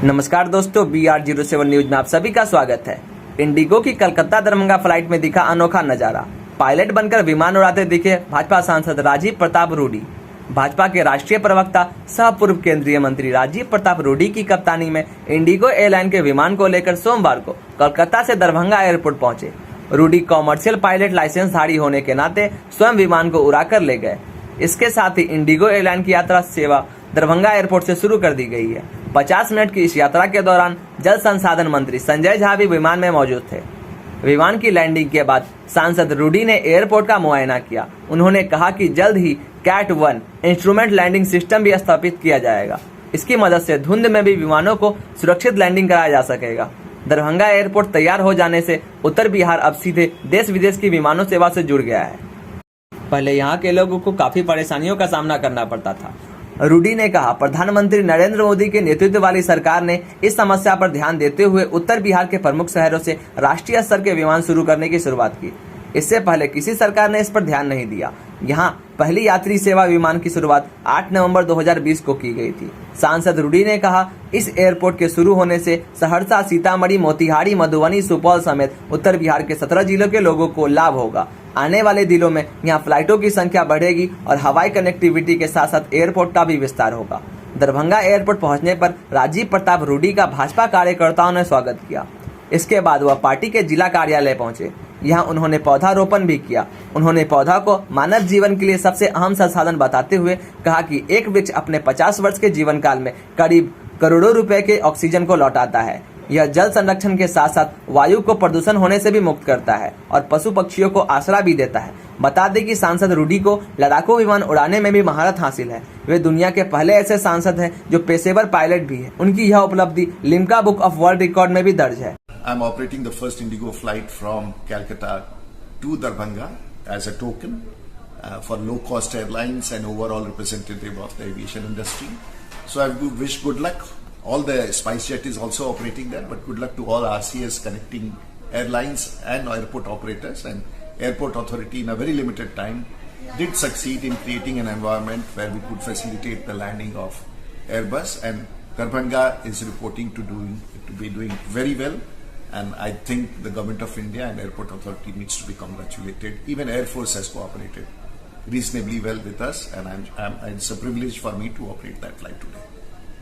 नमस्कार दोस्तों, BR07 news में आप सभी का स्वागत है। इंडिगो की कलकत्ता दरभंगा फ्लाइट में दिखा अनोखा नजारा। पायलट बनकर विमान उड़ाते दिखे भाजपा सांसद राजीव प्रताप रूडी। भाजपा के राष्ट्रीय प्रवक्ता सह पूर्व केंद्रीय मंत्री राजीव प्रताप रूडी की कप्तानी में इंडिगो एयरलाइन के विमान को लेकर सोमवार को कोलकाता से दरभंगा एयरपोर्ट पहुंचे। रूडी कॉमर्शियल पायलट लाइसेंसधारी होने के नाते स्वयं विमान को उड़ाकर ले गए। इसके साथ ही इंडिगो एयरलाइन की यात्रा सेवा दरभंगा एयरपोर्ट से शुरू कर दी गई है। 50 मिनट की इस यात्रा के दौरान जल संसाधन मंत्री संजय झा भी विमान में मौजूद थे। विमान की लैंडिंग के बाद सांसद रूडी ने एयरपोर्ट का मुआयना किया। उन्होंने कहा कि जल्द ही कैट 1 इंस्ट्रूमेंट लैंडिंग सिस्टम भी स्थापित किया जाएगा। इसकी मदद से धुंध में भी विमानों को सुरक्षित लैंडिंग कराया जा सकेगा। दरभंगा एयरपोर्ट तैयार हो जाने से उत्तर बिहार अब सीधे देश विदेश की विमानों सेवा से जुड़ गया है। पहले यहाँ के लोगों को काफी परेशानियों का सामना करना पड़ता था। रूडी ने कहा, प्रधानमंत्री नरेंद्र मोदी के नेतृत्व वाली सरकार ने इस समस्या पर ध्यान देते हुए उत्तर बिहार के प्रमुख शहरों से राष्ट्रीय स्तर के विमान शुरू करने की शुरुआत की। इससे पहले किसी सरकार ने इस पर ध्यान नहीं दिया। यहाँ पहली यात्री सेवा विमान की शुरुआत 8 नवंबर 2020 को की गई थी। सांसद रूडी ने कहा, इस एयरपोर्ट के शुरू होने से सहरसा, सीतामढ़ी, मोतिहारी, मधुबनी, सुपौल समेत उत्तर बिहार के 17 जिलों के लोगों को लाभ होगा। आने वाले दिनों में यहाँ फ्लाइटों की संख्या बढ़ेगी और हवाई कनेक्टिविटी के साथ साथ एयरपोर्ट का भी विस्तार होगा। दरभंगा एयरपोर्ट पहुंचने पर राजीव प्रताप रूडी का भाजपा कार्यकर्ताओं ने स्वागत किया। इसके बाद वह पार्टी के जिला कार्यालय पहुंचे। यहाँ उन्होंने पौधारोपण भी किया। उन्होंने पौधा को मानव जीवन के लिए सबसे अहम संसाधन बताते हुए कहा कि एक वृक्ष अपने 50 वर्ष के जीवन काल में करीब करोड़ों रुपए के ऑक्सीजन को लौटाता है। यह जल संरक्षण के साथ साथ वायु को प्रदूषण होने से भी मुक्त करता है और पशु पक्षियों को आसरा भी देता है। बता दें कि सांसद रूडी को लड़ाकू विमान उड़ाने में भी महारत हासिल है। वे दुनिया के पहले ऐसे सांसद हैं जो पेशेवर पायलट भी हैं। उनकी यह उपलब्धि Limca book of world record में भी दर्ज है। I'm operating the first Indigo flight from Calcutta to Darbhanga as a token for low-cost airlines and overall representative of the aviation industry. So I wish good luck. All the SpiceJet is also operating there, but good luck to all RCS connecting airlines and airport operators. And Airport Authority in a very limited time did succeed in creating an environment where we could facilitate the landing of Airbus, and Darbhanga is reporting to be doing very well. And I think the Government of India and Airport Authority needs to be congratulated. Even Air Force has cooperated reasonably well with us, and it's a privilege for me to operate that flight today.